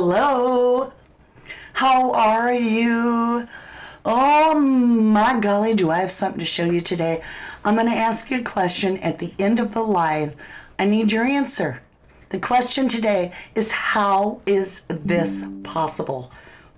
Hello. How are you? Oh my golly, do I have something to show you today. I'm going to ask you a question at the end of the live. I need your answer. The question today is, how is this possible?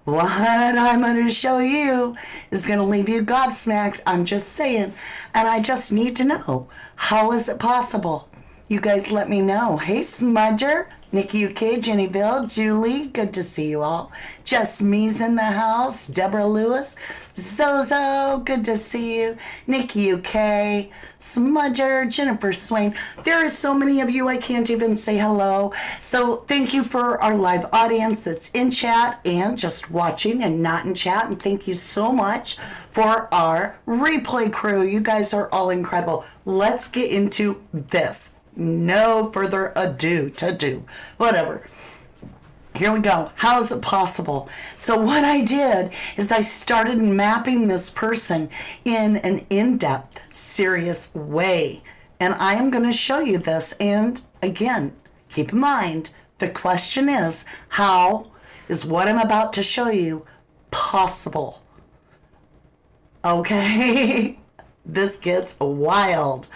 What I'm going to show you is going to leave you gobsmacked. I'm just saying. And I just need to know, how is it possible? You guys let me know. Hey, Smudger, Nikki UK, Jenny Bill, Julie, good to see you all. Just Me's in the house. Deborah Lewis, Zozo, good to see you. Nikki UK, Smudger, Jennifer Swain. There are so many of you I can't even say hello. So thank you for our live audience that's in chat and just watching and not in chat. And thank you so much for our replay crew. You guys are all incredible. Let's get into this. No further ado to do. Whatever. Here we go. How is it possible? So what I did is I started mapping this person in an in-depth, serious way. And I am going to show you this. And again, keep in mind, the question is, how is what I'm about to show you possible? Okay? This gets wild.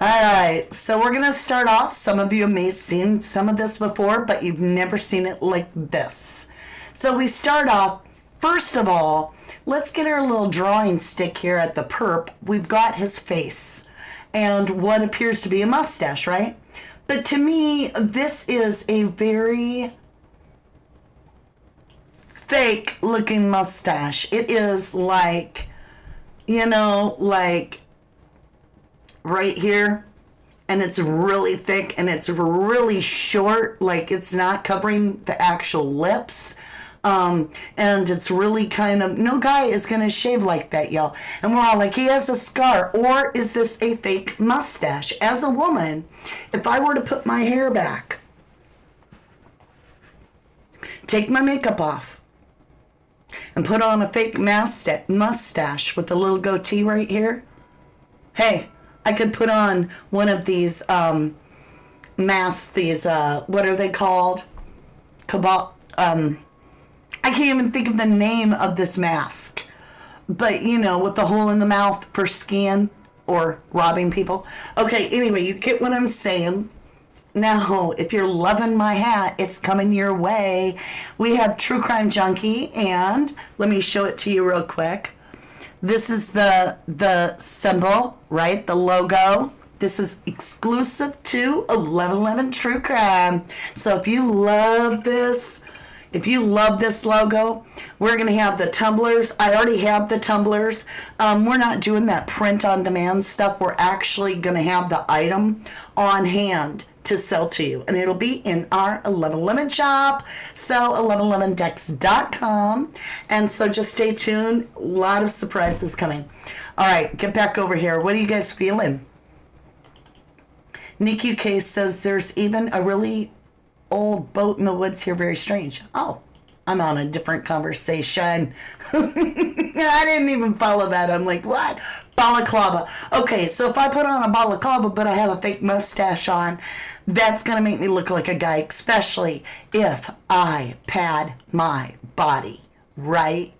All right, so we're going to start off. Some of you may have seen some of this before, but you've never seen it like this. So we start off, first of all, let's get our little drawing stick here at the perp. We've got his face and what appears to be a mustache, right? But to me, this is a very fake looking mustache. It is like, you know, like right here, and it's really thick and it's really short, like it's not covering the actual lips, and it's really kind of, no guy is gonna shave like that, y'all. And we're all like, he has a scar, or is this a fake mustache? As a woman, if I were to put my hair back, take my makeup off, and put on a fake mustache with a little goatee right here, hey, I could put on one of these masks, these, what are they called? I can't even think of the name of this mask. But, you know, with the hole in the mouth for skiing or robbing people. Okay, anyway, you get what I'm saying. Now, if you're loving my hat, it's coming your way. We have True Crime Junkie, and let me show it to you real quick. This is the symbol, right? The logo. This is exclusive to 1111 True Crime. So if you love this logo, we're going to have the tumblers. I already have the tumblers. We're not doing that print on demand stuff. We're actually going to have the item on hand to sell to you, and it'll be in our 1111 shop, so 1111dex.com. And so just stay tuned. A lot of surprises coming. All right, get back over here. What are you guys feeling? Nick UK says there's even a really old boat in the woods here. Very strange. Oh, I'm on a different conversation. I didn't even follow that. I'm like, what? Balaclava. Okay, so if I put on a balaclava, but I have a fake mustache on, that's going to make me look like a guy, especially if I pad my body, right?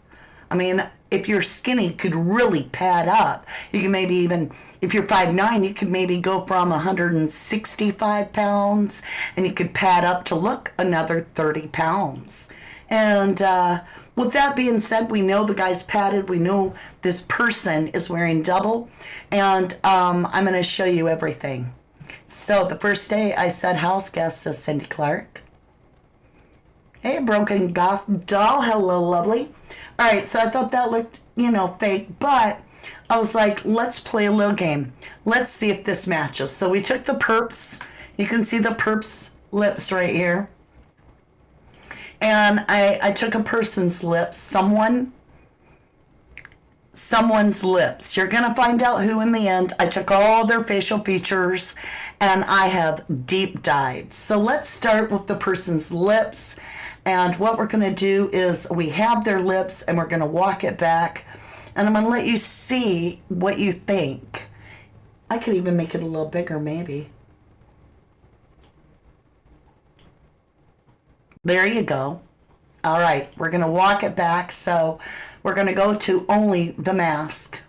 I mean, if you're skinny, you could really pad up. You can maybe even, if you're 5'9", you could maybe go from 165 pounds, and you could pad up to look another 30 pounds. And with that being said, we know the guy's padded. We know this person is wearing double. And I'm going to show you everything. So the first day I said house guest, says Cindy Clark. Hey, Broken Goth Doll. Hello, lovely. All right, so I thought that looked, you know, fake. But I was like, let's play a little game. Let's see if this matches. So we took the perps. You can see the perps lips right here. And I took a person's lips, someone's lips. You're going to find out who in the end. I took all their facial features and I have deep dived. So let's start with the person's lips. And what we're going to do is we have their lips and we're going to walk it back. And I'm going to let you see what you think. I could even make it a little bigger, maybe. There you go. All right, we're going to walk it back. So we're going to go to only the mask.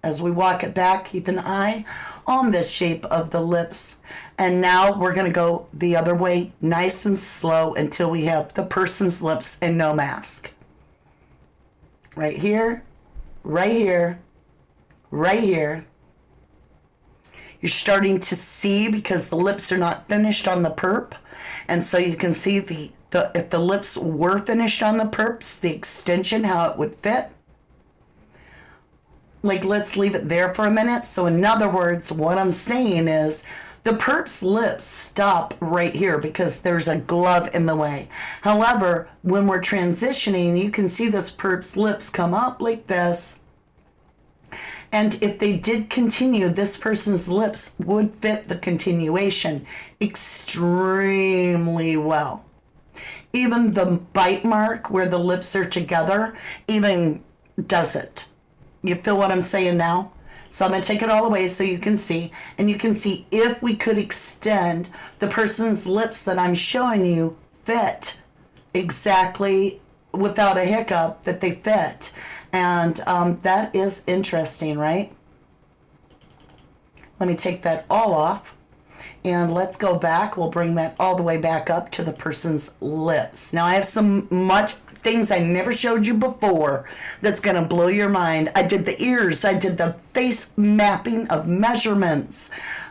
As we walk it back, keep an eye on this shape of the lips. And now we're going to go the other way, nice and slow, until we have the person's lips and no mask. Right here, right here, right here. You're starting to see, because the lips are not finished on the perp. And so you can see if the lips were finished on the perps, the extension, how it would fit. Like, let's leave it there for a minute. So in other words, what I'm saying is the perp's lips stop right here because there's a glove in the way. However, when we're transitioning, you can see this perp's lips come up like this. And if they did continue, this person's lips would fit the continuation extremely well. Even the bite mark where the lips are together even does it. You feel what I'm saying now? So I'm going to take it all away so you can see. And you can see if we could extend the person's lips that I'm showing you fit exactly without a hiccup, that they fit. And that is interesting, right? Let me take that all off. And let's go back. We'll bring that all the way back up to the person's lips. Now I have things I never showed you before that's going to blow your mind. I did the ears. I did the face mapping of measurements.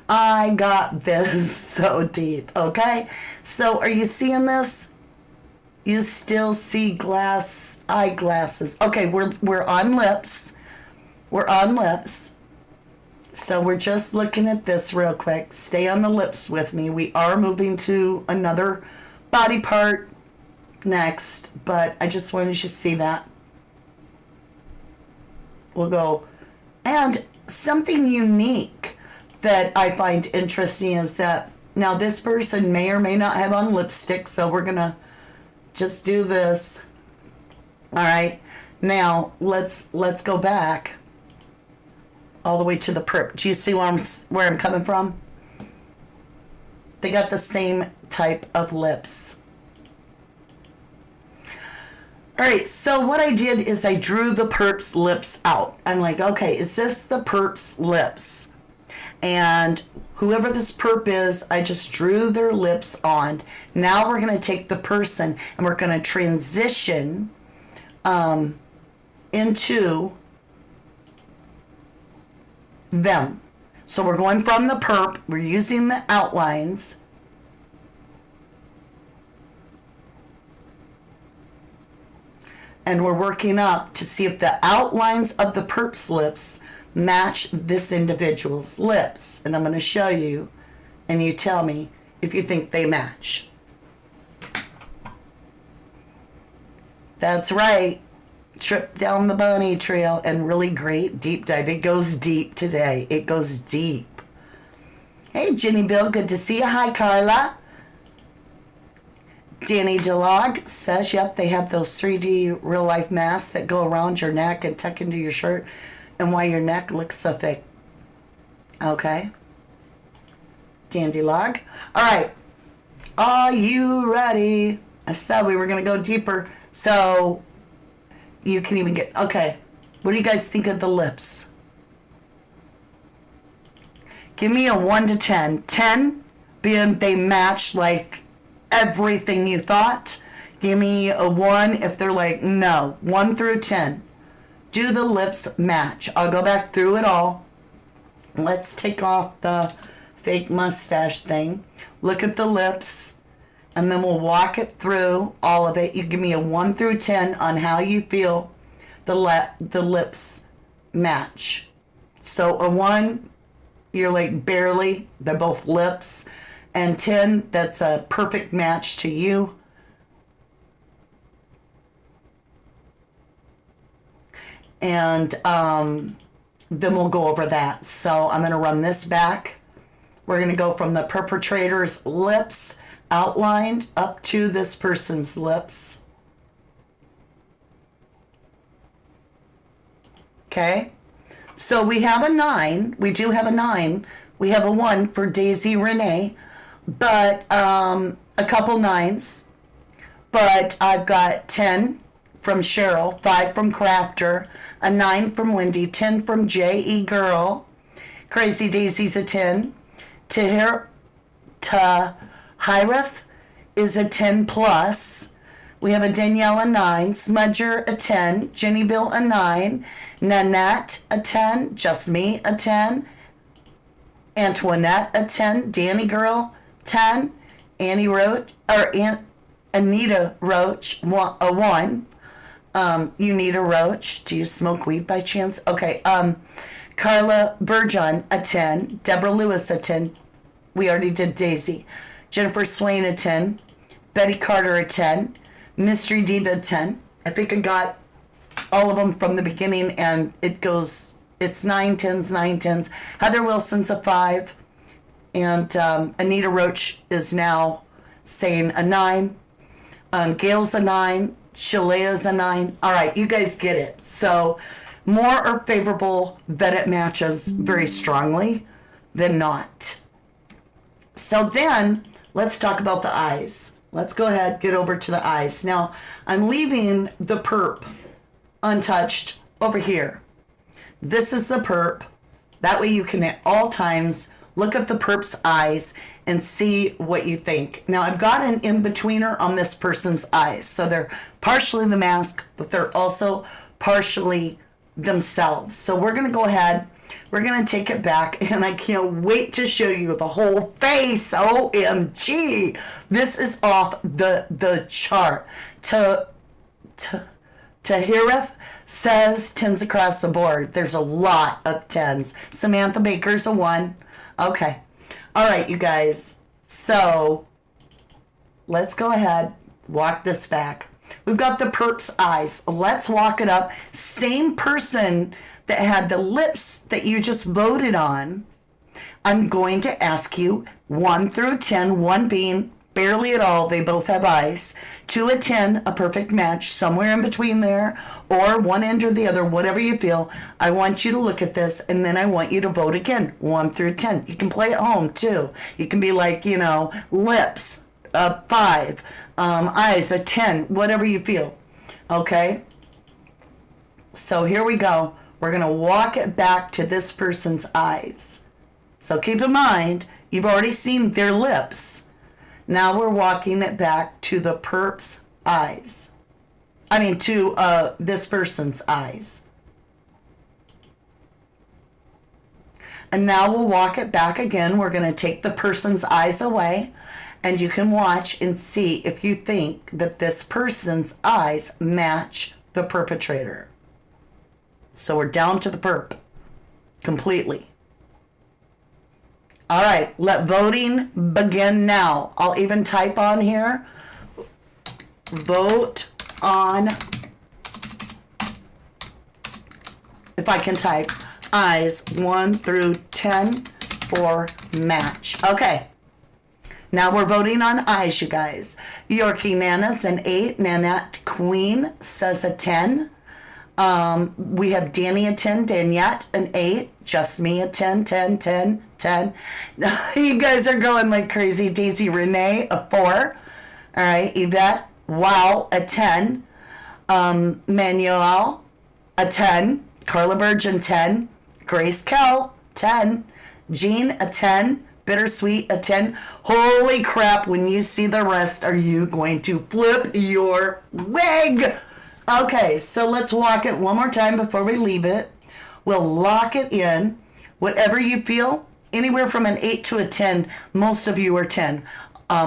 I got this so deep, okay? So are you seeing this? You still see eyeglasses. Okay, we're on lips. We're on lips. So we're just looking at this real quick. Stay on the lips with me. We are moving to another body part next, but I just wanted you to see that. We'll go. And something unique that I find interesting is that now this person may or may not have on lipstick, so we're gonna just do this. All right, now let's go back all the way to the perp. Do you see where I'm coming from? They got the same type of lips. All right, so what I did is I drew the perp's lips out. I'm like, okay, is this the perp's lips? And whoever this perp is, I just drew their lips on. Now we're going to take the person and we're going to transition into them. So we're going from the perp, we're using the outlines. And we're working up to see if the outlines of the perp's lips match this individual's lips. And I'm going to show you, and you tell me if you think they match. That's right. Trip down the bunny trail and really great deep dive. It goes deep today. It goes deep. Hey, Jenny Bill, good to see you. Hi, Carla. Danny DeLog says, yep, they have those 3D real life masks that go around your neck and tuck into your shirt, and why your neck looks so thick. Okay. Dandy Log. All right. Are you ready? I said we were going to go deeper, so you can even get, okay. What do you guys think of the lips? Give me a 1 to 10. 10 being they match like everything you thought. Give me a 1 if they're like, no. 1 through 10. Do the lips match? I'll go back through it all. Let's take off the fake mustache thing. Look at the lips. And then we'll walk it through all of it. You give me a 1 through 10 on how you feel the lips match. So a 1, you're like barely. They're both lips. And 10, that's a perfect match to you. And then we'll go over that. So I'm going to run this back. We're going to go from the perpetrator's lips outlined up to this person's lips. Okay. So we have a 9. We do have a 9. We have a 1 for Daisy Renee. But a couple 9s. But I've got 10 from Cheryl, 5 from Crafter, a 9 from Wendy, 10 from J.E. Girl, Crazy Daisy's a 10, Tahirath is a 10 plus. We have a Danielle a 9, Smudger a 10, Jenny Bill a 9, Nanette a 10, Just Me a 10, Antoinette a 10, Danny Girl 10, Anita Roach a 1. You need a Roach. Do you smoke weed by chance? Okay. Carla Burgeon a 10, Deborah Lewis a 10. We already did Daisy. Jennifer Swain a 10, Betty Carter a 10, Mystery Diva a 10. I think I got all of them from the beginning, and it's 9 10s, 9 10s. Heather Wilson's a 5, and Anita Roach is now saying a 9. Gail's a 9, Shalea's a 9. All right, you guys get it. So more are favorable vetted matches very strongly than not. So then let's talk about the eyes. Let's go ahead, get over to the eyes. Now, I'm leaving the perp untouched over here. This is the perp. That way you can at all times look at the perp's eyes and see what you think. Now, I've got an in-betweener on this person's eyes. So they're partially the mask, but they're also partially themselves. So we're going to go ahead. We're going to take it back, and I can't wait to show you the whole face. OMG. This is off the chart. Tahirath says 10s across the board. There's a lot of 10s. Samantha Baker's a 1. Okay. All right, you guys. So let's go ahead, walk this back. We've got the perp's eyes. Let's walk it up. Same person that had the lips that you just voted on. I'm going to ask you 1 through 10, 1 being barely at all, they both have eyes, 2 a 10, a perfect match, somewhere in between there, or one end or the other, whatever you feel. I want you to look at this, and then I want you to vote again, 1 through 10. You can play at home too. You can be like, lips, a 5, eyes, a 10, whatever you feel. Okay? So here we go. We're going to walk it back to this person's eyes. So keep in mind, you've already seen their lips. Now we're walking it back to the perp's eyes. To this person's eyes. And now we'll walk it back again. We're going to take the person's eyes away. And you can watch and see if you think that this person's eyes match the perpetrator. So we're down to the perp completely. All right, let voting begin now. I'll even type on here, vote on, if I can type, eyes 1 through 10 for match. Okay. Now we're voting on eyes, you guys. Yorkie Nana's an 8. Nanette Queen says a 10. We have Danny a 10. Daniette an 8. Just Me a 10, 10, 10, 10. You guys are going like crazy. Daisy Renee a 4. All right. Yvette, wow, a 10. Manuel a 10. Carla Burgeon 10. Grace Kell 10. Jean a 10. Bittersweet a 10. Holy crap, when you see the rest, are you going to flip your wig? Okay, so let's walk it one more time before we leave it. We'll lock it in. Whatever you feel, anywhere from an 8 to a 10, most of you are 10.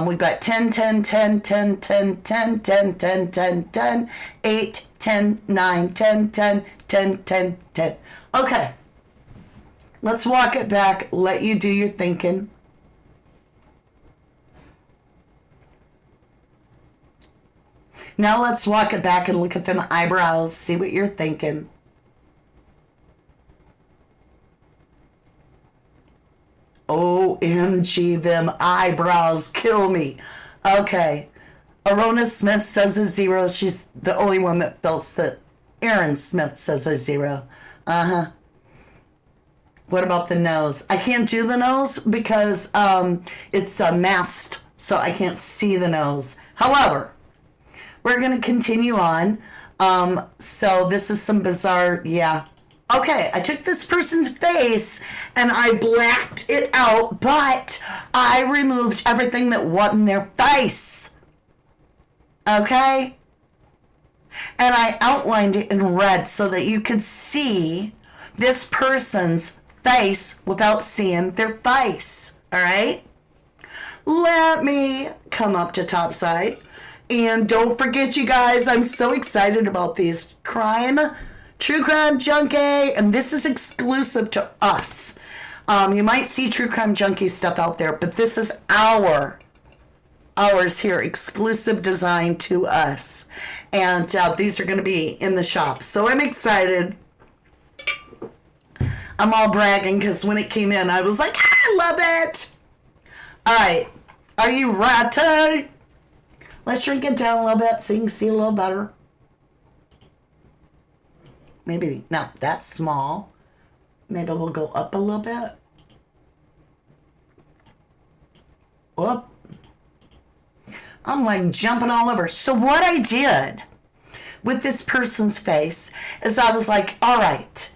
We've got 10, 10, 10, 10, 10, 10, 10, 10, 10, 10, 8, 10, 9, 10, 10, 10, 10, 10. Okay. Let's walk it back. Let you do your thinking. Now let's walk it back and look at them eyebrows. See what you're thinking. OMG, them eyebrows kill me. Okay. Arona Smith says a 0. She's the only one that feels that. Aaron Smith says a 0. Uh-huh. What about the nose? I can't do the nose because it's masked, so I can't see the nose. However, We're going to continue on. So this is some bizarre, yeah. Okay, I took this person's face and I blacked it out, but I removed everything that wasn't their face. Okay? And I outlined it in red so that you could see this person's face without seeing their face. All right? Let me come up to topside. And don't forget, you guys, I'm so excited about these True Crime Junkie, and this is exclusive to us. You might see True Crime Junkie stuff out there, but this is ours here, exclusive design to us. And these are going to be in the shop. So I'm excited. I'm all bragging because when it came in, I was like, I love it. All right. Are you ready? Let's shrink it down a little bit so you can see a little better. Maybe, no, that's small. Maybe we'll go up a little bit. Whoop. I'm like jumping all over. So what I did with this person's face is I was like, all right,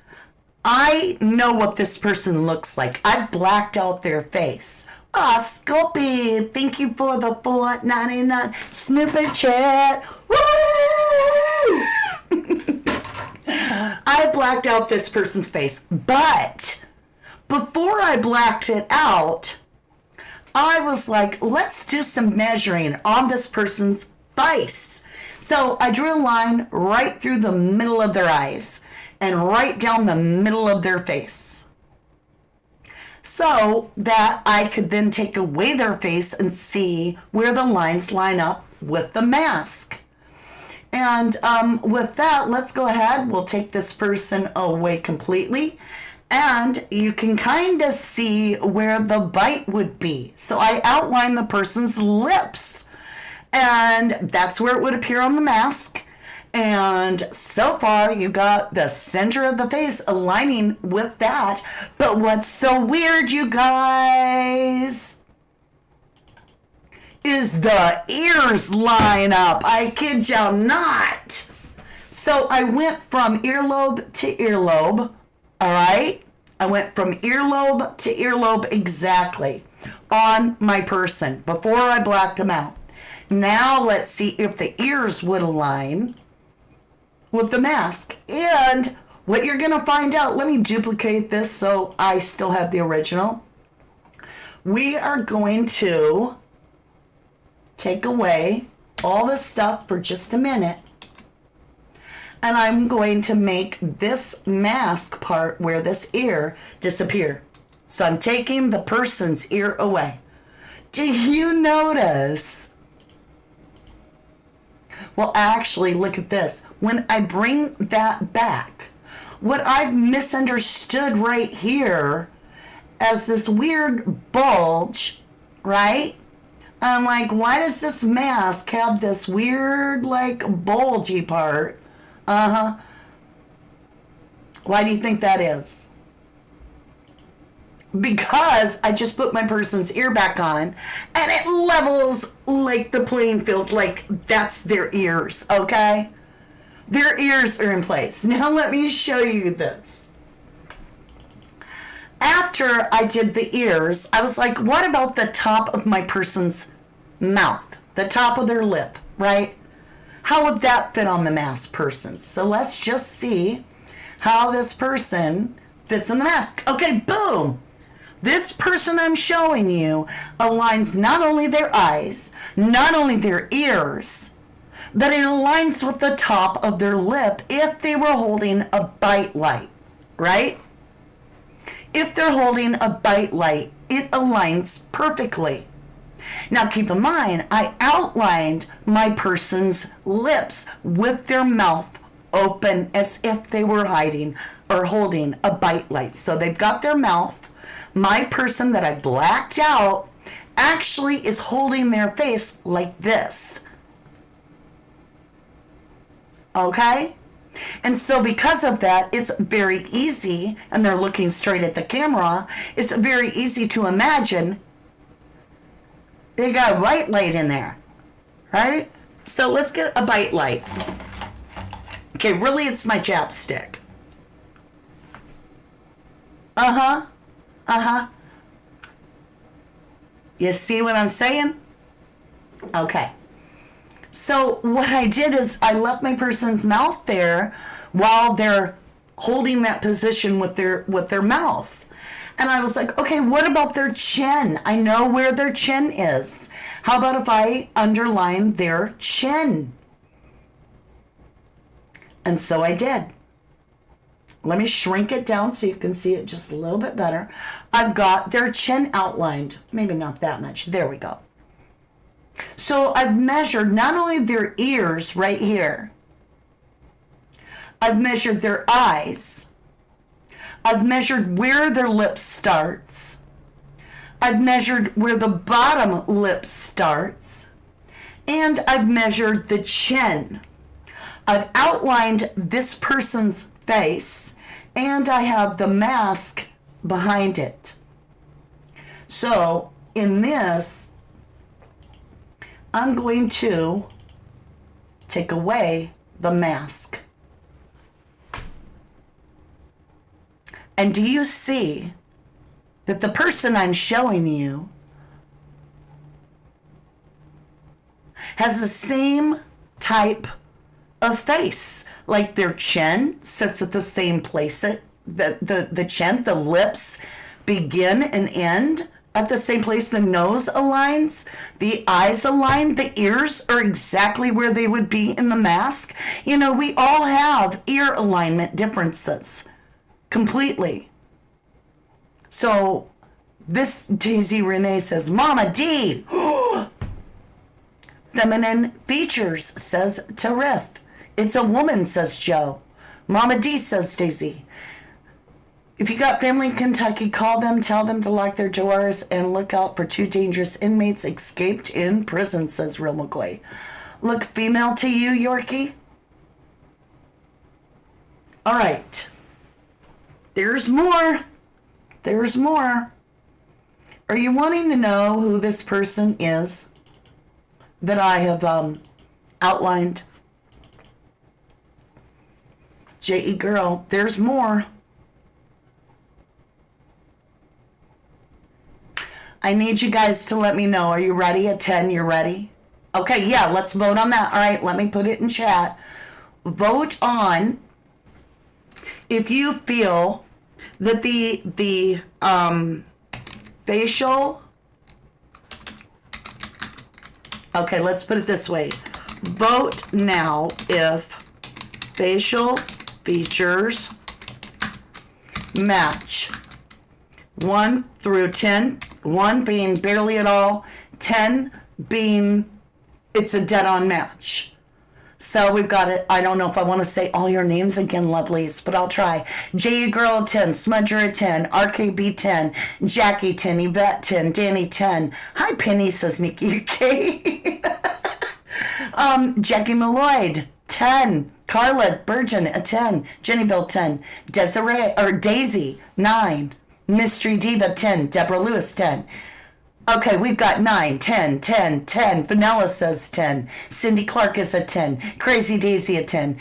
I know what this person looks like. I blacked out their face. Ah, Sculpey, thank you for the $4.99 snippet chat. Woo! I blacked out this person's face, but before I blacked it out, I was like, let's do some measuring on this person's face. So I drew a line right through the middle of their eyes and right down the middle of their face, so that I could then take away their face and see where the lines line up with the mask. And with that, let's go ahead. We'll take this person away completely. And you can kind of see where the bite would be. So I outlined the person's lips. And that's where it would appear on the mask. And so far, you got the center of the face aligning with that. But what's so weird, you guys, is the ears line up. I kid you not. So I went from earlobe to earlobe, all right? I went from earlobe to earlobe exactly on my person before I blacked them out. Now let's see if the ears would align with the mask. And what you're going to find out, let me duplicate this so I still have the original. We are going to take away all this stuff for just a minute. And I'm going to make this mask part where this ear disappear. So I'm taking the person's ear away. Do you notice? Well, actually, look at this. When I bring that back, what I've misunderstood right here as this weird bulge, right? I'm like, why does this mask have this weird, like, bulgy part? Uh-huh. Why do you think that is? Because I just put my person's ear back on and it levels like the playing field, like that's their ears, okay? Their ears are in place. Now let me show you this. After I did the ears, I was like, what about the top of my person's mouth? The top of their lip, right? How would that fit on the masked person? So let's just see how this person fits in the mask. Okay, boom. This person I'm showing you aligns not only their eyes, not only their ears, but it aligns with the top of their lip if they were holding a bite light, right? If they're holding a bite light, it aligns perfectly. Now keep in mind, I outlined my person's lips with their mouth open as if they were hiding or holding a bite light. So they've got their mouth. My person that I blacked out actually is holding their face like this. Okay? And so because of that, it's very easy, and they're looking straight at the camera, it's very easy to imagine they got a white light in there, right? So let's get a bite light. Okay, really it's my chapstick. Uh-huh. Uh-huh. You see what I'm saying? Okay. So what I did is I left my person's mouth there while they're holding that position with their mouth. And I was like, okay, what about their chin? I know where their chin is. How about if I underline their chin? And so I did. Let me shrink it down so you can see it just a little bit better. I've got their chin outlined. Maybe not that much. There we go. So I've measured not only their ears right here. I've measured their eyes. I've measured where their lip starts. I've measured where the bottom lip starts. And I've measured the chin. I've outlined this person's face, and I have the mask behind it. So in this, I'm going to take away the mask. And do you see that the person I'm showing you has the same type of face? Like their chin sits at the same place. The chin, the lips begin and end at the same place. The nose aligns, the eyes align, the ears are exactly where they would be in the mask. You know, we all have ear alignment differences. Completely. So this Daisy Renee says, Mama D. Feminine features, says Tarith. It's a woman, says Joe. Mama D, says Daisy. If you got family in Kentucky, call them, tell them to lock their doors, and look out for 2 dangerous inmates escaped in prison, says Real McCoy. Look female to you, Yorkie? All right. There's more. There's more. Are you wanting to know who this person is that I have outlined? J.E. Girl, there's more. I need you guys to let me know. Are you ready? At 10, you're ready? Okay, yeah, let's vote on that. All right, let me put it in chat. Vote on if you feel that the facial, okay, let's put it this way. Vote now if facial features match 1 through 10, 1 being barely at all, 10 being it's a dead-on match. So we've got it. I don't know if I want to say all your names again, lovelies, but I'll try. J Girl 10, Smudger 10, RKB 10, Jackie 10, Yvette 10, Danny 10. Hi, Penny, says Nikki K. Jackie Malloyd 10, Carla Burgeon a 10, Jennyville 10, Desiree or Daisy 9, Mystery Diva 10, Deborah Lewis 10. Okay, we've got 9, 10, 10, 10. Vanilla says 10. Cindy Clark is a 10. Crazy Daisy a 10.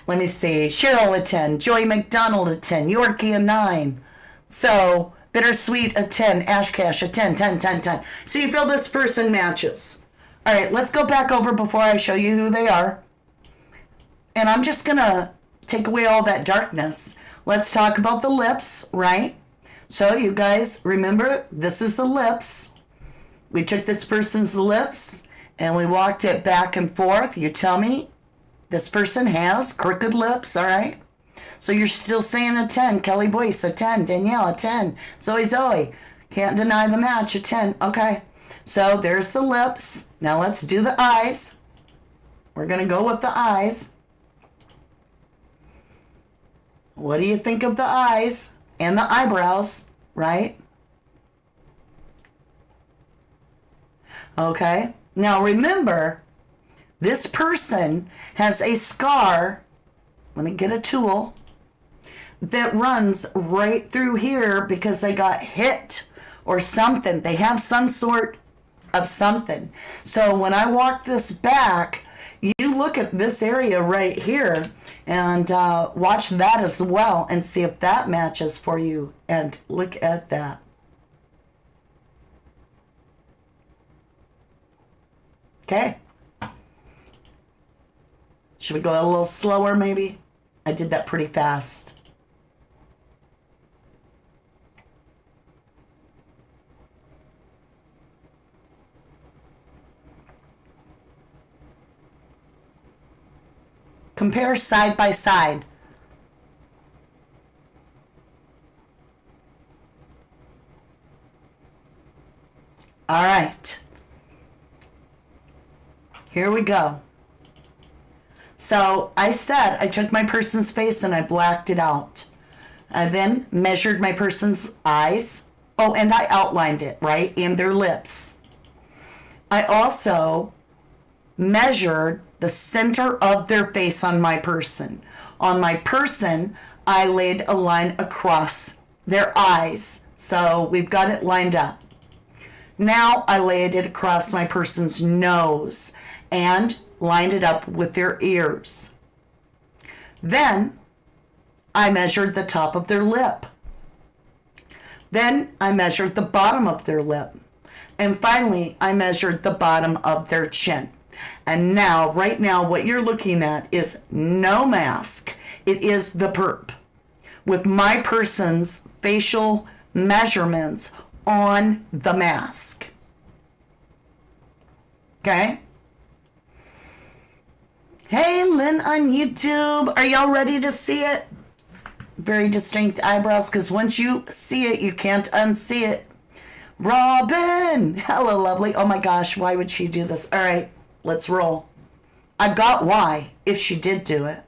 Let me see. Cheryl a 10. Joy McDonald a 10. Yorkie a 9. So, Bittersweet a 10. Ash Cash a 10, 10, 10, 10. So you feel this person matches. All right, let's go back over before I show you who they are. And I'm just going to take away all that darkness. Let's talk about the lips, right? So you guys remember, this is the lips. We took this person's lips and we walked it back and forth. You tell me this person has crooked lips, all right? So you're still saying a 10. Kelly Boyce, a 10. Danielle, a 10. Zoe, can't deny the match, a 10. Okay, so there's the lips. Now let's do the eyes. We're going to go with the eyes. What do you think of the eyes? And the eyebrows, right? Okay. Now remember, this person has a scar. Let me get a tool that runs right through here because they got hit or something. They have some sort of something. So when I walk this back, you look at this area right here and watch that as well and see if that matches for you. And look at that. Okay. Should we go a little slower maybe? I did that pretty fast. Compare side by side. All right. Here we go. So I said I took my person's face and I blacked it out. I then measured my person's eyes. Oh, and I outlined it, right? And their lips. I also measured the center of their face on my person. On my person, I laid a line across their eyes. So we've got it lined up. Now I laid it across my person's nose and lined it up with their ears. Then I measured the top of their lip. Then I measured the bottom of their lip. And finally, I measured the bottom of their chin. And now, right now, what you're looking at is no mask. It is the perp with my person's facial measurements on the mask. Okay? Hey, Lynn on YouTube. Are y'all ready to see it? Very distinct eyebrows, because once you see it, you can't unsee it. Robin! Hello, lovely. Oh my gosh, why would she do this? All right, let's roll. I've got why, if she did do it.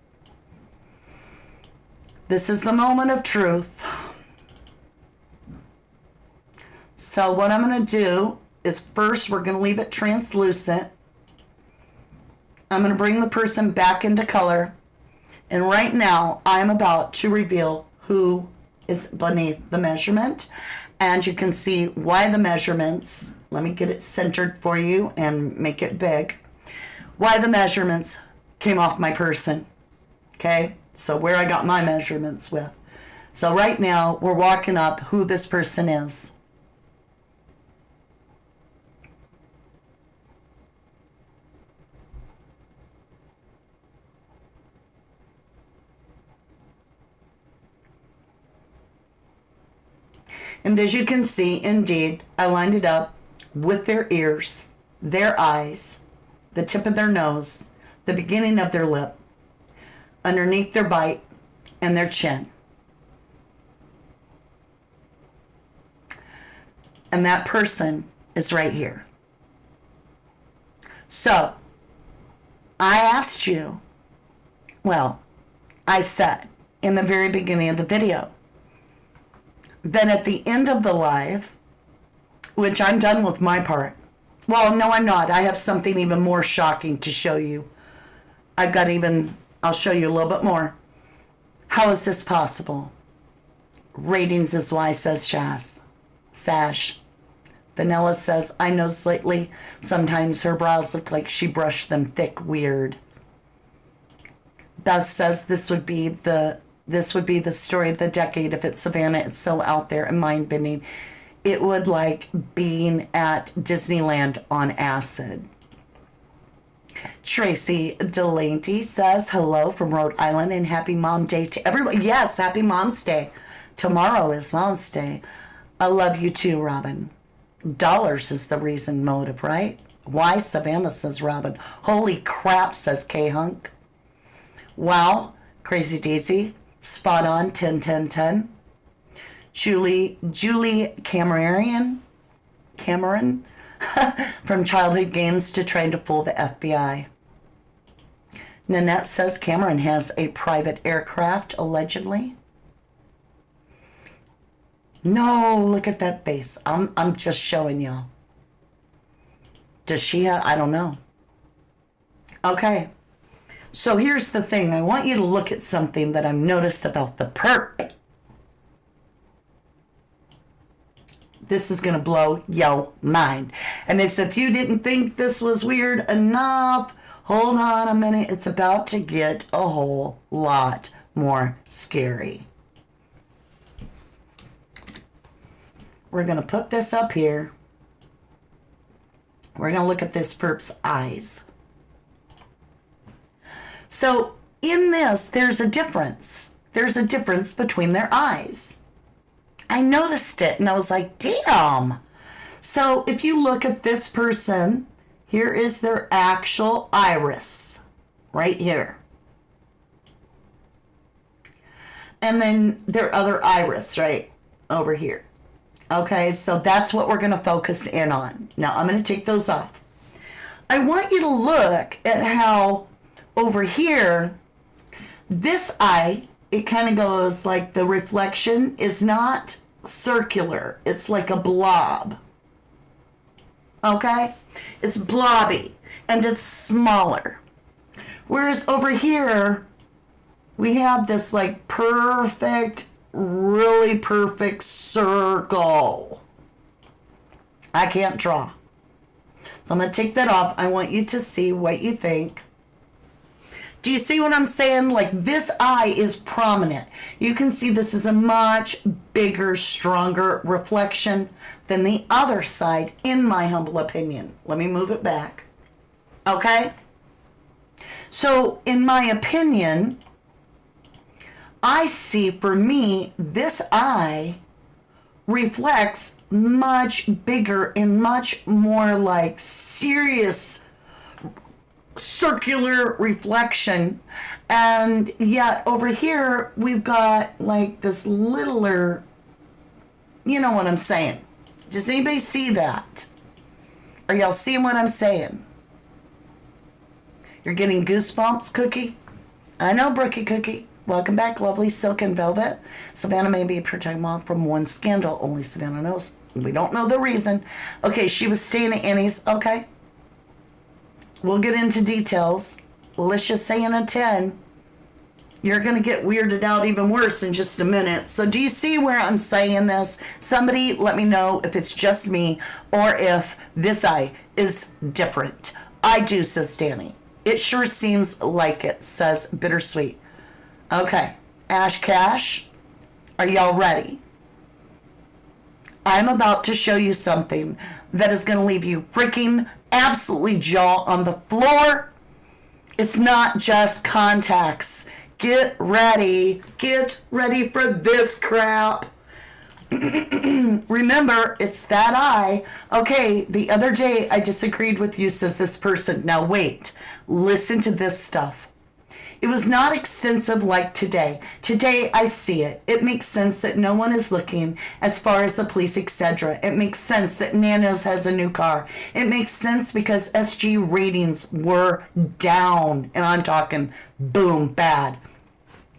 This is the moment of truth. So what I'm going to do is first we're going to leave it translucent. I'm going to bring the person back into color. And right now, I'm about to reveal who is beneath the measurement. And you can see why the measurements, let me get it centered for you and make it big, why the measurements came off my person. Okay, so where I got my measurements with. So right now, we're walking up who this person is. And as you can see, indeed, I lined it up with their ears, their eyes, the tip of their nose, the beginning of their lip, underneath their bite, and their chin. And that person is right here. So, I asked you, well, I said in the very beginning of the video, then at the end of the live, which I'm done with my part. Well, no, I'm not. I have something even more shocking to show you. I'll show you a little bit more. How is this possible? Ratings is why, says Sash. Vanilla says, I know slightly. Sometimes her brows look like she brushed them thick, weird. Beth says this would be the story of the decade if it's Savannah. It's so out there and mind-bending. It would like being at Disneyland on acid. Tracy Delaney says hello from Rhode Island and happy Mom Day to everybody. Yes, happy Mom's Day. Tomorrow is Mom's Day. I love you too, Robin. Dollars is the reason motive, right? Why, Savannah, says Robin. Holy crap, says K-Hunk. Wow, Crazy Daisy. Spot on, 10, 10, 10. Julie Cameron from childhood games to trying to fool the FBI. Nanette says Cameron has a private aircraft, allegedly. No, look at that face. I'm just showing y'all. Does she have, I don't know. Okay. So here's the thing. I want you to look at something that I've noticed about the perp. This is going to blow your mind. And as if you didn't think this was weird enough, hold on a minute. It's about to get a whole lot more scary. We're going to put this up here. We're going to look at this perp's eyes. So in this, there's a difference. There's a difference between their eyes. I noticed it and I was like, damn. So if you look at this person, here is their actual iris right here. And then their other iris right over here. Okay, so that's what we're going to focus in on. Now I'm going to take those off. I want you to look at how over here, this eye, it kind of goes like the reflection is not circular. It's like a blob. Okay? It's blobby and it's smaller. Whereas over here, we have this like perfect, really perfect circle. I can't draw. So I'm going to take that off. I want you to see what you think. Do you see what I'm saying? Like this eye is prominent. You can see this is a much bigger, stronger reflection than the other side, in my humble opinion. Let me move it back. Okay? So, in my opinion, I see for me, this eye reflects much bigger and much more like serious circular reflection, and yet over here we've got like this littler, you know what I'm saying? Does anybody see that? Are y'all seeing what I'm saying? You're getting goosebumps, Cookie? I know, Brookie Cookie. Welcome back, lovely Silk and Velvet. Savannah may be protecting mom from one scandal. Only Savannah knows. We don't know the reason. Okay, she was staying at Annie's. Okay. We'll get into details. Let's just say in a 10, you're going to get weirded out even worse in just a minute. So do you see where I'm saying this? Somebody let me know if it's just me or if this eye is different. I do, says Danny. It sure seems like it, says Bittersweet. Okay, Ash Cash, are y'all ready? I'm about to show you something that is going to leave you freaking absolutely jaw on the floor. It's not just contacts. Get ready for this crap. Remember, it's that eye. Okay, the other day I disagreed with you, says this person. Now wait, listen to this stuff. It was not extensive like today. Today I see it. It makes sense that no one is looking as far as the police, etc. It makes sense that Nanos has a new car. It makes sense because SG ratings were down. And I'm talking boom, bad.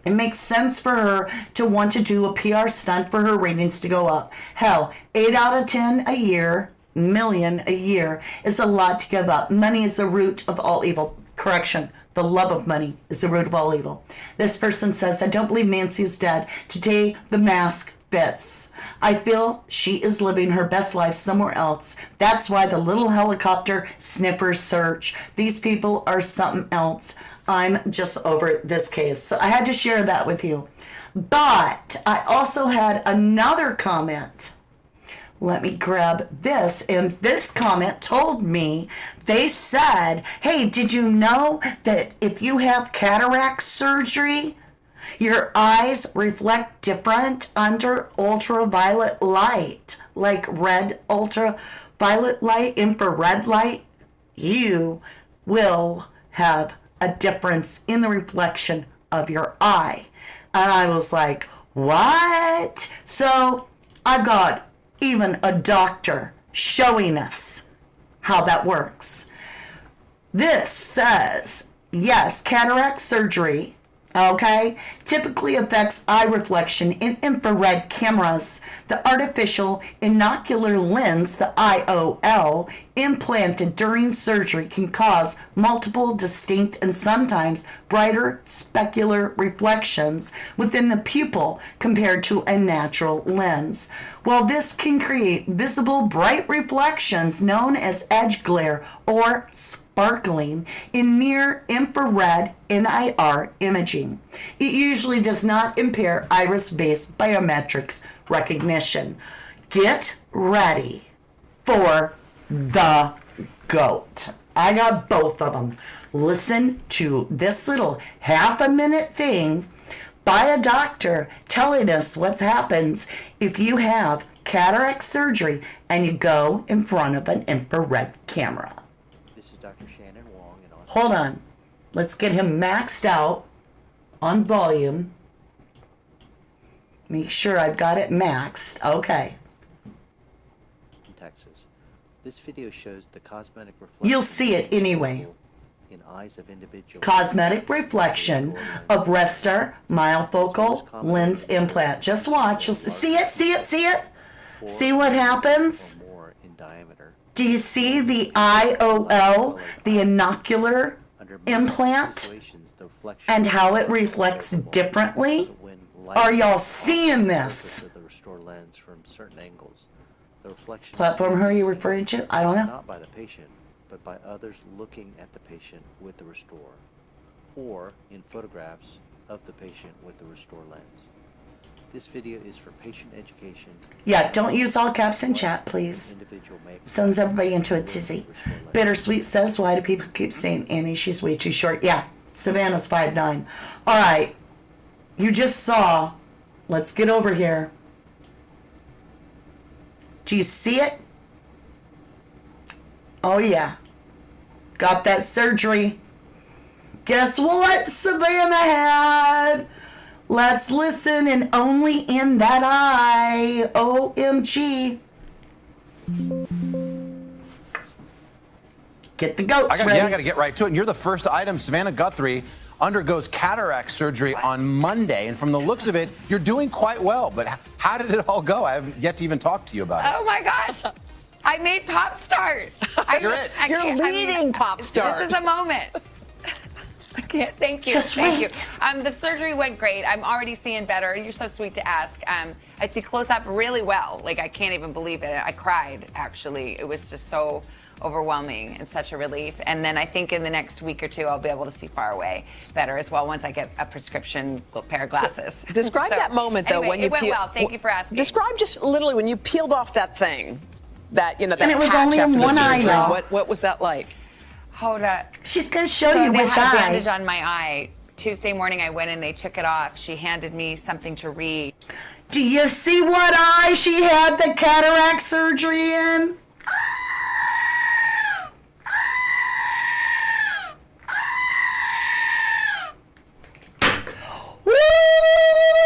It makes sense for her to want to do a PR stunt for her ratings to go up. Hell, 8 out of 10 a year, million a year, is a lot to give up. Money is the root of all evil. Correction, the love of money is the root of all evil. This person says, I don't believe Nancy is dead. Today, the mask fits. I feel she is living her best life somewhere else. That's why the little helicopter sniffers search. These people are something else. I'm just over this case. So I had to share that with you. But I also had another comment. Let me grab this. And this comment told me, they said, hey, did you know that if you have cataract surgery, your eyes reflect different under ultraviolet light, like red ultraviolet light, infrared light? You will have a difference in the reflection of your eye. And I was like, what? So I've got even a doctor showing us how that works. This says, yes, cataract surgery, okay, typically affects eye reflection in infrared cameras. The artificial inocular lens, the IOL, implanted during surgery can cause multiple distinct and sometimes brighter specular reflections within the pupil compared to a natural lens. Well, this can create visible bright reflections known as edge glare or sparkling in near infrared NIR imaging. It usually does not impair iris-based biometrics recognition. Get ready for the GOAT. I got both of them. Listen to this little half-a-minute thing by a doctor telling us what happens if you have cataract surgery and you go in front of an infrared camera. This is Dr. Shannon Wong. Hold on. Let's get him maxed out on volume. Make sure I've got it maxed. Okay. In Texas. This video shows the cosmetic reflection. You'll see it anyway. In eyes of individuals. Cosmetic reflection of Restar Myofocal Lens Implant. Just watch. You'll see it, see it, see it? See what happens? Or more in diameter. Do you see the IOL, the inocular implant, and how it reflects differently? Are y'all seeing this? The restore lens from certain angles. The reflection Platform, who are you referring to? I don't know. not by the patient, but by others looking at the patient with the restore, or in photographs of the patient with the restore lens. This video is for patient education. Yeah, don't use all caps in chat, please. Sends everybody into a tizzy. Bittersweet says, why do people keep saying Annie, she's way too short? Yeah, Savannah's 5'9". All right, you just saw, let's get over here. Do you see it? Oh yeah, got that surgery. Guess what Savannah had? Let's listen, and only in that eye. OMG. Get the goats ready. I got to get right to it. And you're the first item. Savannah Guthrie undergoes cataract surgery on Monday. And from the looks of it, you're doing quite well. But how did it all go? I haven't yet to even talk to you about it. Oh, my gosh. I made Pop Start. You're it. You're leading Pop Start. This is a moment. I can't. Thank you. Just Thank wait. you. The surgery went great. I'm already seeing better. You're so sweet to ask. I see close up really well. Like, I can't even believe it. I cried, actually. It was just so overwhelming and such a relief. And then I think in the next week or two, I'll be able to see far away better as well once I get a prescription pair of glasses. So, describe that moment, though, anyway, when you it went well. Thank you for asking. Describe just literally when you peeled off that thing, that, you know, that And it was patch only after in the one eye, surgery. y'all. What was that like? Hold up. She's going to show So you they which had a eye. bandage on my eye. Tuesday morning I went and they took it off. She handed me something to read. Do you see what eye she had the cataract surgery in?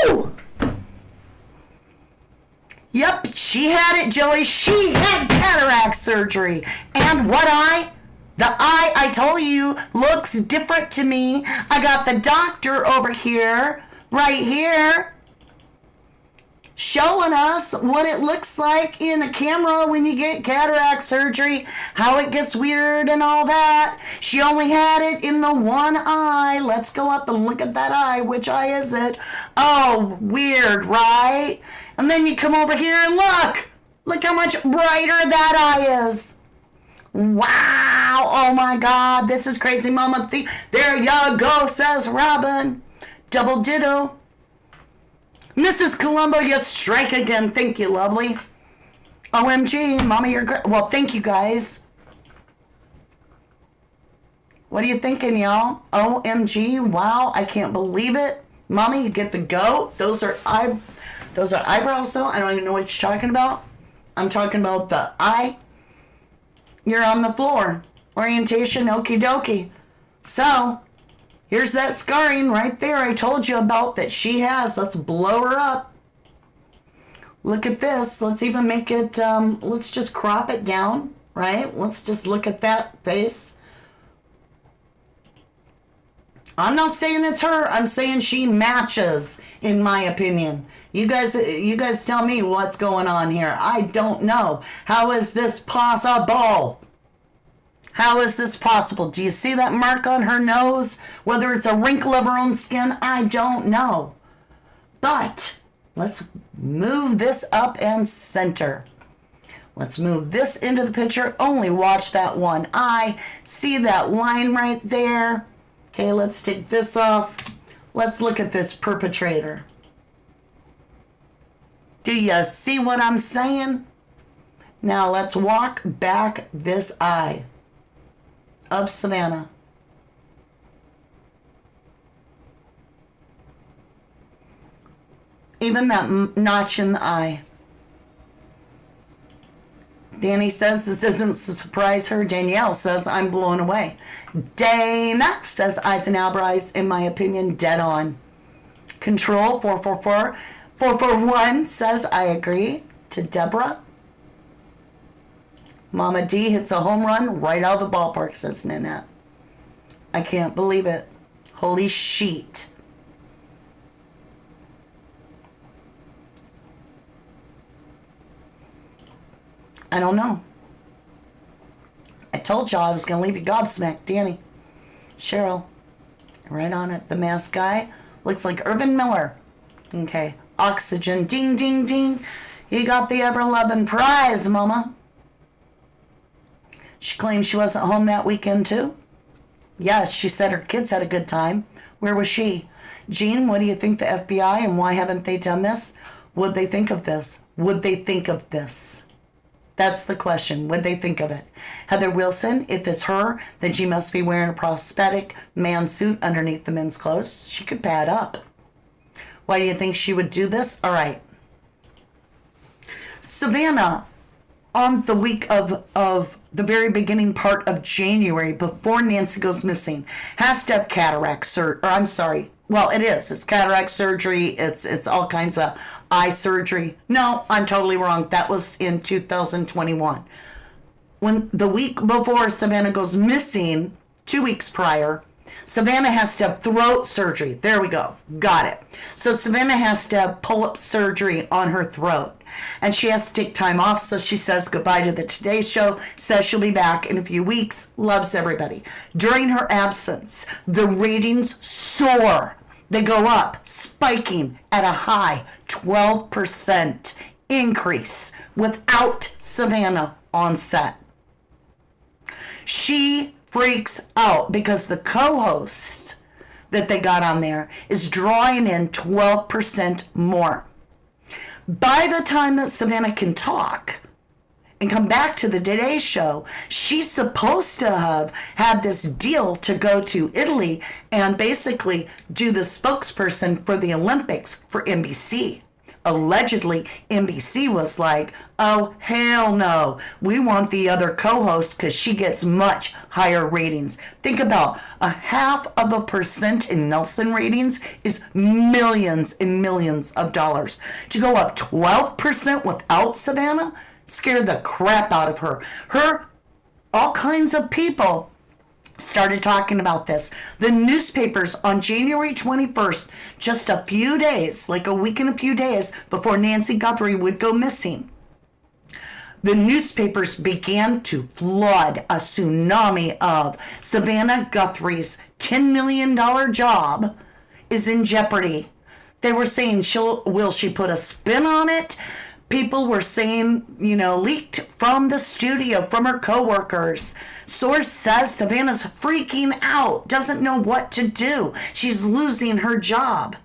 Woo! Yep, she had it, Joey. She had cataract surgery. And what eye? The eye, I told you, looks different to me. I got the doctor over here, right here, showing us what it looks like in a camera when you get cataract surgery, how it gets weird and all that. She only had it in the one eye. Let's go up and look at that eye. Which eye is it? Oh, weird, right? And then you come over here and look. Look how much brighter that eye is. Wow. Oh, my God. This is crazy, Mama. There you go, says Robin. Double ditto. Mrs. Colombo, you strike again. Thank you, lovely. OMG, Mama, you're great. Well, thank you, guys. What are you thinking, y'all? OMG, wow, I can't believe it. Mama, you get the goat. Those are eyebrows, though. I don't even know what you're talking about. I'm talking about the eye. You're on the floor. Orientation, okie dokie. So, here's that scarring right there I told you about that she has. Let's blow her up. Look at this. Let's even make it, let's just crop it down, right? Let's just look at that face. I'm not saying it's her. I'm saying she matches, in my opinion. You guys tell me what's going on here. I don't know. How is this possible? How is this possible? Do you see that mark on her nose? Whether it's a wrinkle of her own skin, I don't know. But Let's move this up and center. Let's move this into the picture. Only watch that one eye. See that line right there? Okay, let's take this off. Let's look at this perpetrator. Do you see what I'm saying? Now let's walk back this eye of Savannah. Even that notch in the eye. Danny says this doesn't surprise her. Danielle says I'm blown away. Dana says Eisenhower eyes, in my opinion, dead on. Control 444. 441 says I agree to Deborah. Mama D hits a home run right out of the ballpark, says Nanette. I can't believe it. Holy sheet. I don't know. I told y'all I was going to leave you gobsmacked, Danny. Cheryl, right on it. The mask guy looks like Irvin Miller. Okay. Oxygen, ding, ding, ding. You got the ever-loving prize, Mama. She claims she wasn't home that weekend, too. Yes, she said her kids had a good time. Where was she? Jean, what do you think the FBI, and why haven't they done this? Would they think of this? Would they think of this? That's the question. Would they think of it? Heather Wilson, if it's her, then she must be wearing a prosthetic man suit underneath the men's clothes. She could pad up. Why do you think she would do this? All right. Savannah, on the week of the very beginning part of January, before Nancy goes missing, has to have cataract surgery. Or I'm sorry. Well, it is. It's cataract surgery. It's all kinds of eye surgery. No, I'm totally wrong. That was in 2021. When the week before Savannah goes missing, 2 weeks prior, Savannah has to have throat surgery. There we go. Got it. So Savannah has to have pull-up surgery on her throat. And she has to take time off, so she says goodbye to the Today Show, says she'll be back in a few weeks, loves everybody. During her absence, the ratings soar. They go up, spiking at a high 12% increase without Savannah on set. She freaks out because the co-host that they got on there is drawing in 12% more. By the time that Savannah can talk and come back to the Today Show, she's supposed to have had this deal to go to Italy and basically do the spokesperson for the Olympics for NBC. Allegedly, NBC was like, oh, hell no. We want the other co-host because she gets much higher ratings. Think about 0.5% in Nielsen ratings is millions and millions of dollars. To go up 12% without Savannah scared the crap out of her. All kinds of people started talking about this. The newspapers on January 21st, just a few days, like a week and a few days before Nancy Guthrie would go missing, the newspapers began to flood a tsunami of Savannah Guthrie's $10 million job is in jeopardy. They were saying, will she put a spin on it? People were saying, leaked from the studio, from her coworkers. Source says Savannah's freaking out, doesn't know what to do. She's losing her job.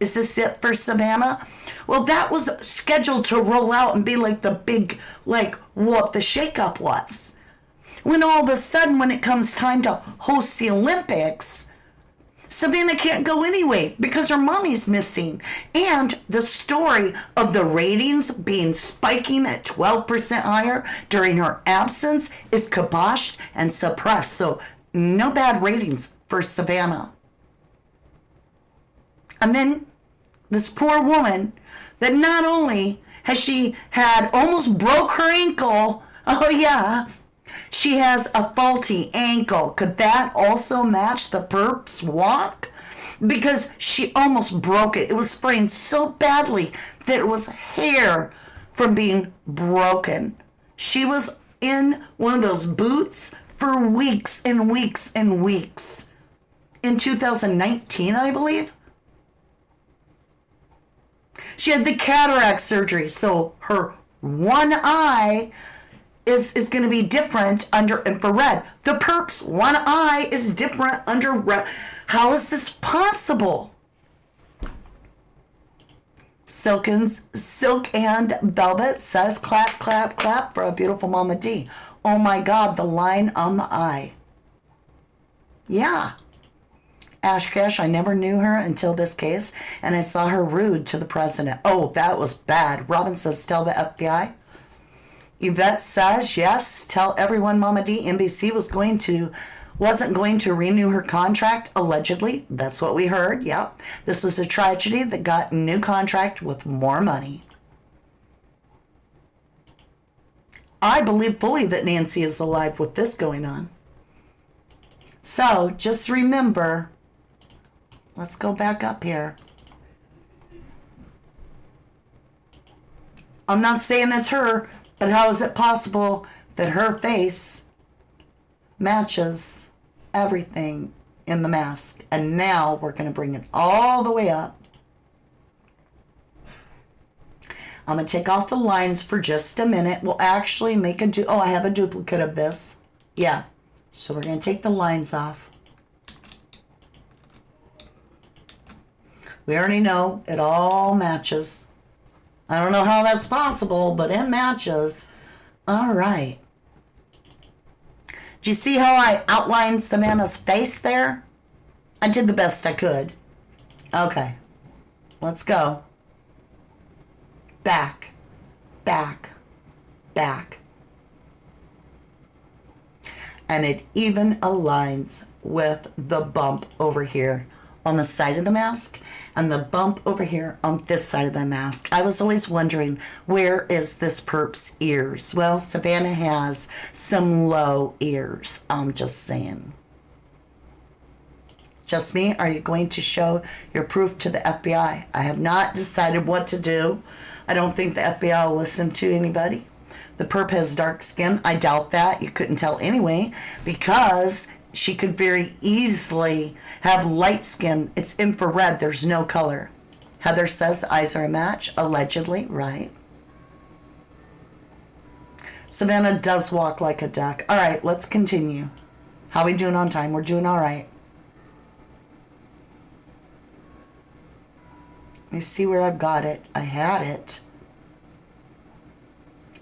Is this it for Savannah? Well, that was scheduled to roll out and be like the big, what the shakeup was. When all of a sudden, when it comes time to host the Olympics, Savannah can't go anyway because her mommy's missing. And the story of the ratings being spiking at 12% higher during her absence is kiboshed and suppressed. So no bad ratings for Savannah. And then this poor woman that not only has she had almost broke her ankle, oh yeah, she has a faulty ankle. Could that also match the perp's walk? Because she almost broke it. It was sprained so badly that it was hair from being broken. She was in one of those boots for weeks and weeks and weeks. In 2019, I believe. She had the cataract surgery, so her one eye is going to be different under infrared. The perp's one eye is different under red. How is this possible? Silk and Velvet says, clap, clap, clap for a beautiful Mama D. Oh my God, the line on the eye. Yeah. Ash Cash, I never knew her until this case, and I saw her rude to the president. Oh, that was bad. Robin says, tell the FBI. Yvette says, yes, tell everyone Mama D NBC wasn't going to renew her contract, allegedly. That's what we heard, yep. This was a tragedy that got a new contract with more money. I believe fully that Nancy is alive with this going on. So, just remember, let's go back up here. I'm not saying it's her, but how is it possible that her face matches everything in the mask? And now we're going to bring it all the way up. I'm going to take off the lines for just a minute. We'll actually make I have a duplicate of this. Yeah. So we're going to take the lines off. We already know it all matches. I don't know how that's possible, but it matches. All right. Do you see how I outlined Savannah's face there? I did the best I could. Okay. Let's go. Back. Back. Back. And it even aligns with the bump over here on the side of the mask and the bump over here on this side of the mask. I was always wondering, where is this perp's ears? Well, Savannah has some low ears. I'm just saying. Just me? Are you going to show your proof to the FBI? I have not decided what to do. I don't think the FBI will listen to anybody. The perp has dark skin. I doubt that. You couldn't tell anyway, because she could very easily have light skin. It's infrared. There's no color. Heather says the eyes are a match. Allegedly, right? Savannah does walk like a duck. All right, let's continue. How we doing on time? We're doing all right. Let me see where I've got it. I had it.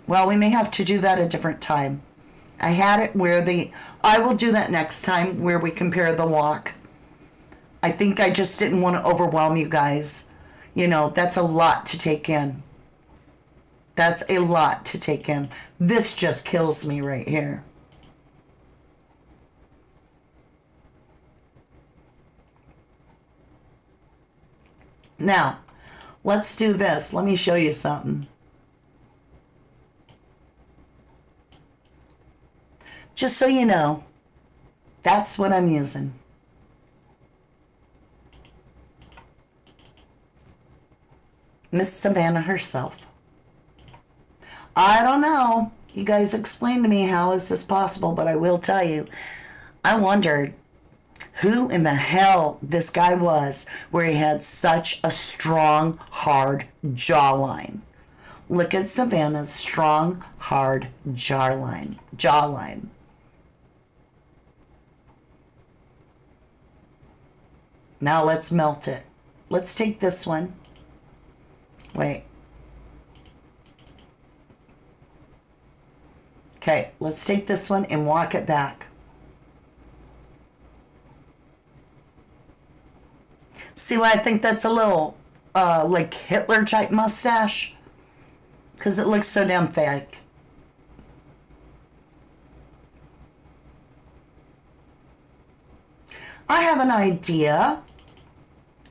Well, we may have to do that a different time. I had it where I will do that next time where we compare the walk. I think I just didn't want to overwhelm you guys. You know, that's a lot to take in. That's a lot to take in. This just kills me right here. Now, let's do this. Let me show you something. Just so you know, that's what I'm using. Miss Savannah herself. I don't know. You guys explain to me how is this possible, but I will tell you, I wondered who in the hell this guy was where he had such a strong, hard jawline. Look at Savannah's strong, hard jawline. Now let's melt it. Let's take this one. Wait. Okay, let's take this one and walk it back. See why I think that's a little like Hitler type mustache? Because it looks so damn fake. I have an idea.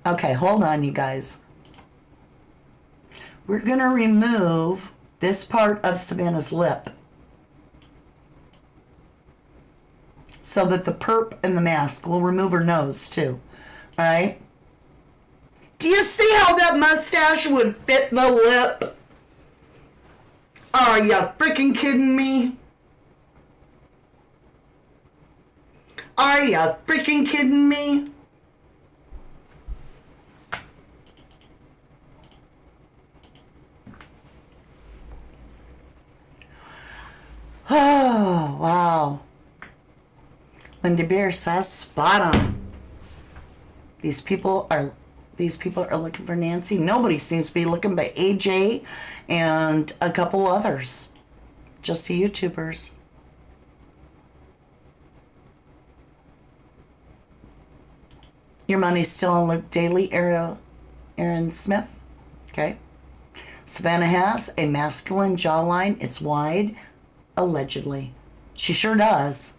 Okay, hold on, you guys. We're going to remove this part of Savannah's lip so that the perp and the mask will remove her nose too. All right? Do you see how that mustache would fit the lip? Are you freaking kidding me? Are you freaking kidding me? And De Beer says, spot on. These people are looking for Nancy. Nobody seems to be looking but AJ and a couple others. Just the YouTubers. Your money's still on Luke Daly, Aaron Smith. Okay. Savannah has a masculine jawline. It's wide, allegedly. She sure does.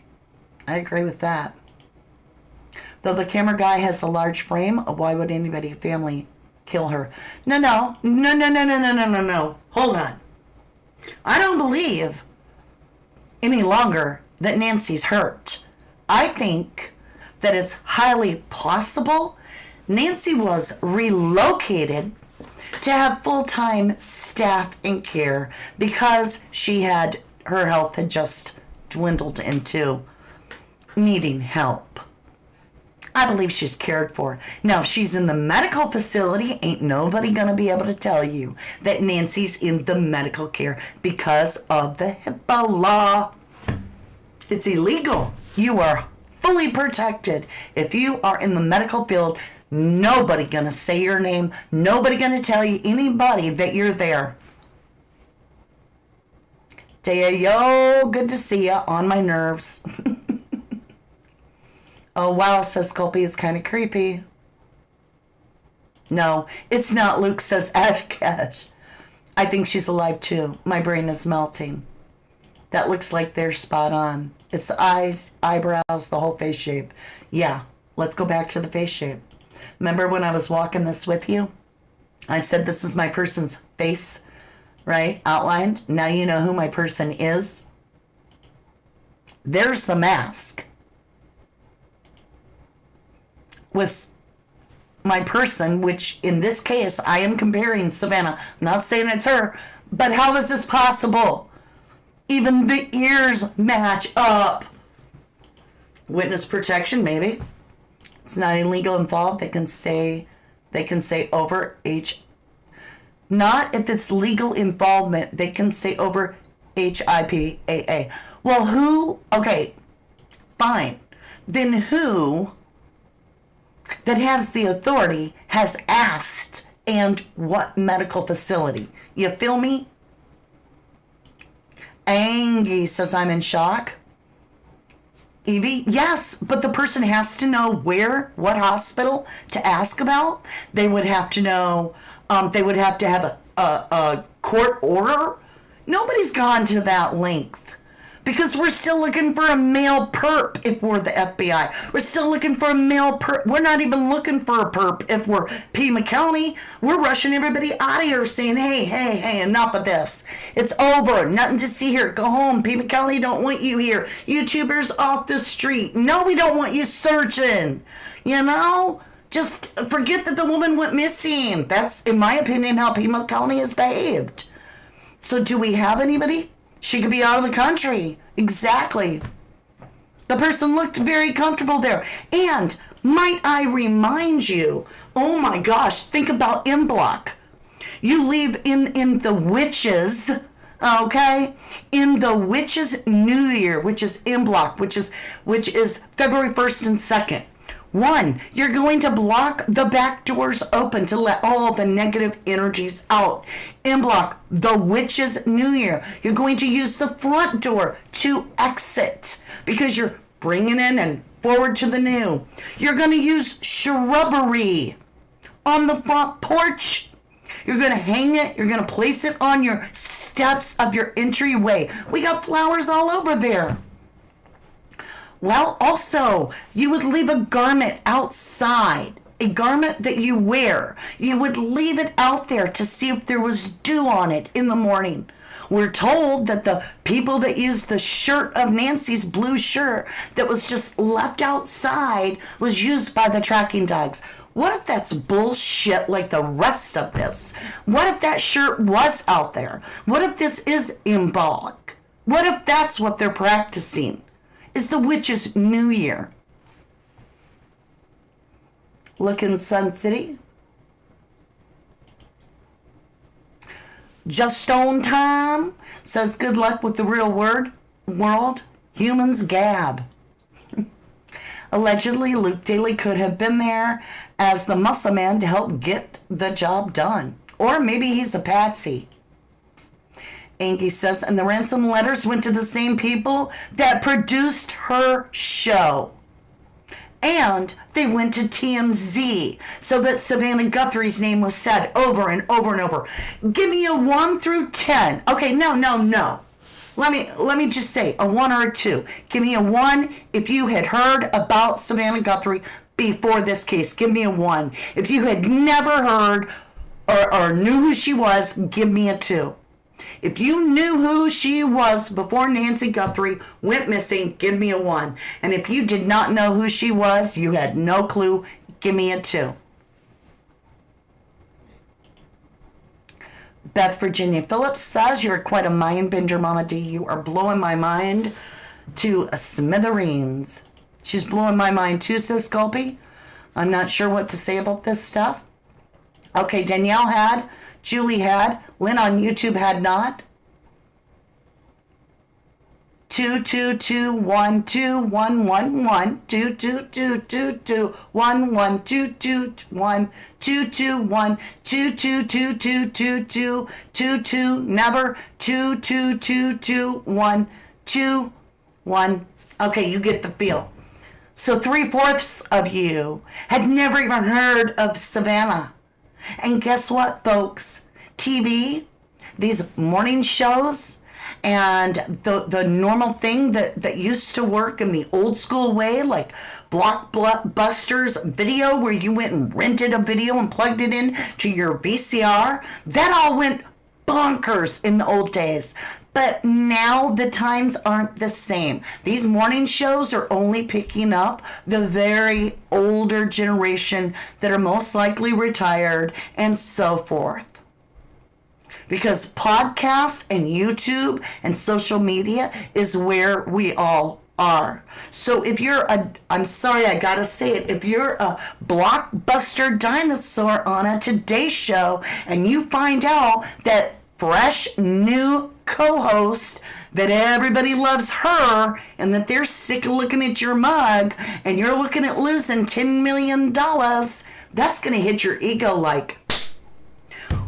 I agree with that. Though the camera guy has a large frame, why would anybody family kill her? No. Hold on. I don't believe any longer that Nancy's hurt. I think that it's highly possible Nancy was relocated to have full-time staff and care because her health had just dwindled into needing help. I believe she's cared for. Now, if she's in the medical facility, ain't nobody gonna be able to tell you that Nancy's in the medical care because of the HIPAA law. It's illegal. You are fully protected. If you are in the medical field, nobody gonna say your name. Nobody gonna tell you anybody that you're there. Yo, good to see ya. On my nerves. Oh, wow, says Sculpey, it's kind of creepy. No, it's not, Luke, says Ashcash. I think she's alive, too. My brain is melting. That looks like they're spot on. It's the eyes, eyebrows, the whole face shape. Yeah, let's go back to the face shape. Remember when I was walking this with you? I said this is my person's face, right? Outlined. Now you know who my person is. There's the mask. With my person, which in this case, I am comparing Savannah. I'm not saying it's her, but how is this possible? Even the ears match up. Witness protection, maybe. It's not illegal involved. They can say over not if it's legal involvement, they can say over HIPAA. Well, okay, fine. Then who that has the authority has asked and what medical facility? You feel me? Angie says I'm in shock. Evie, yes, but the person has to know what hospital to ask about. They would have to know, they would have to have a court order. Nobody's gone to that length. Because we're still looking for a male perp if we're the FBI. We're still looking for a male perp. We're not even looking for a perp if we're Pima County. We're rushing everybody out of here saying, hey, enough of this. It's over. Nothing to see here. Go home. Pima County don't want you here. YouTubers off the street. No, we don't want you searching. You know? Just forget that the woman went missing. That's, in my opinion, how Pima County has behaved. So do we have anybody? She could be out of the country. Exactly. The person looked very comfortable there. And might I remind you, oh my gosh, think about M Block. You leave in the witches, okay? In the witches' New Year, which is M Block, which is February 1st and 2nd. 1, you're going to block the back doors open to let all the negative energies out. In block, the witch's New Year. You're going to use the front door to exit because you're bringing in and forward to the new. You're going to use shrubbery on the front porch. You're going to hang it. You're going to place it on your steps of your entryway. We got flowers all over there. Well, also, you would leave a garment outside, a garment that you wear. You would leave it out there to see if there was dew on it in the morning. We're told that the people that used the shirt of Nancy's blue shirt that was just left outside was used by the tracking dogs. What if that's bullshit like the rest of this? What if that shirt was out there? What if this is symbolic? What if that's what they're practicing? Is the witch's New Year. Look in Sun City. Just on time says good luck with the real world. Humans gab. Allegedly, Luke Daly could have been there as the muscle man to help get the job done. Or maybe he's a patsy. Angie says, and the ransom letters went to the same people that produced her show. And they went to TMZ so that Savannah Guthrie's name was said over and over and over. Give me a 1 through 10. Okay, no. Let me just say a 1 or a 2. Give me a 1 if you had heard about Savannah Guthrie before this case. Give me a 1. If you had never heard or knew who she was, give me a 2. If you knew who she was before Nancy Guthrie went missing, give me a 1. And if you did not know who she was, you had no clue, give me a 2. Beth Virginia Phillips says, you're quite a mind bender, Mama D. You are blowing my mind to smithereens. She's blowing my mind too, says Gulpy. I'm not sure what to say about this stuff. Okay, Danielle had. Julie had. Lynn on YouTube had not. 2221211 2222211 22122222222 never 2222121. Okay, you get the feel. So 3/4 of you had never even heard of Savannah. And guess what, folks? TV, these morning shows, and the normal thing that used to work in the old school way, like Blockbuster's video, where you went and rented a video and plugged it in to your VCR, that all went bonkers in the old days. But now the times aren't the same. These morning shows are only picking up the very older generation that are most likely retired and so forth. Because podcasts and YouTube and social media is where we all are. So if you're I'm sorry, I gotta say it, if you're a Blockbuster dinosaur on a Today Show and you find out that fresh new co-host, that everybody loves her, and that they're sick of looking at your mug, and you're looking at losing $10 million, that's going to hit your ego like,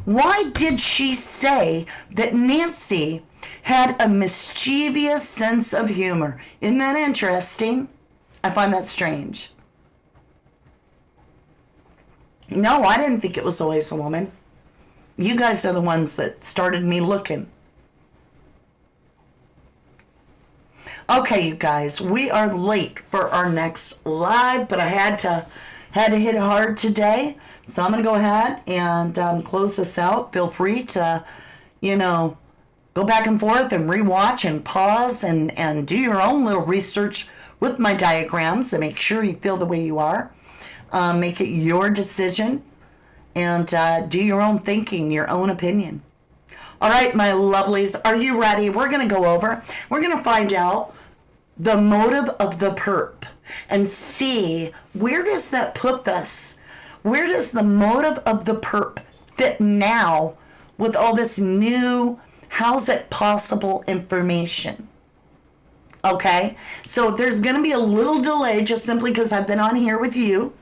why did she say that Nancy had a mischievous sense of humor? Isn't that interesting? I find that strange. No, I didn't think it was always a woman. You guys are the ones that started me looking. Okay, you guys, we are late for our next live, but I had to hit it hard today. So I'm going to go ahead and close this out. Feel free to, go back and forth and rewatch and pause and do your own little research with my diagrams and make sure you feel the way you are. Make it your decision and do your own thinking, your own opinion. All right, my lovelies, are you ready? We're going to go over. We're going to find out the motive of the perp and see where does that put us? Where does the motive of the perp fit now with all this new, how's it possible information? Okay, so there's going to be a little delay just simply because I've been on here with you,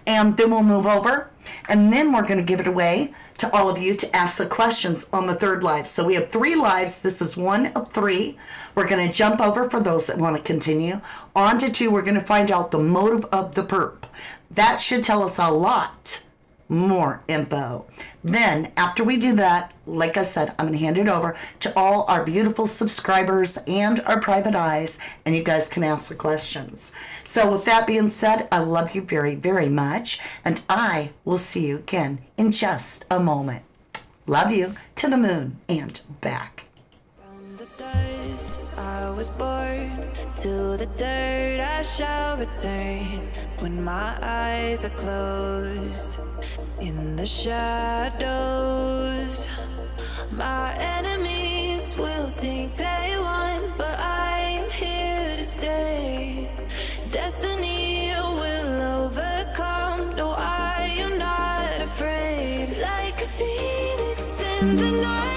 and then we'll move over, and then we're going to give it away to all of you to ask the questions on the third live. So we have 3 lives. This is 1 of 3. We're going to jump over for those that want to continue. On to 2, we're going to find out the motive of the perp. That should tell us a lot more info. Then, after we do that, like I said, I'm going to hand it over to all our beautiful subscribers and our private eyes, and you guys can ask the questions. So with that being said, I love you very, very much, and I will see you again in just a moment. Love you to the moon and back. From the dust I was born, to the dirt I shall return. When my eyes are closed, in the shadows, my enemies will think they won, but I am here to stay. Destiny will overcome, no, I am not afraid. Like a phoenix in the night,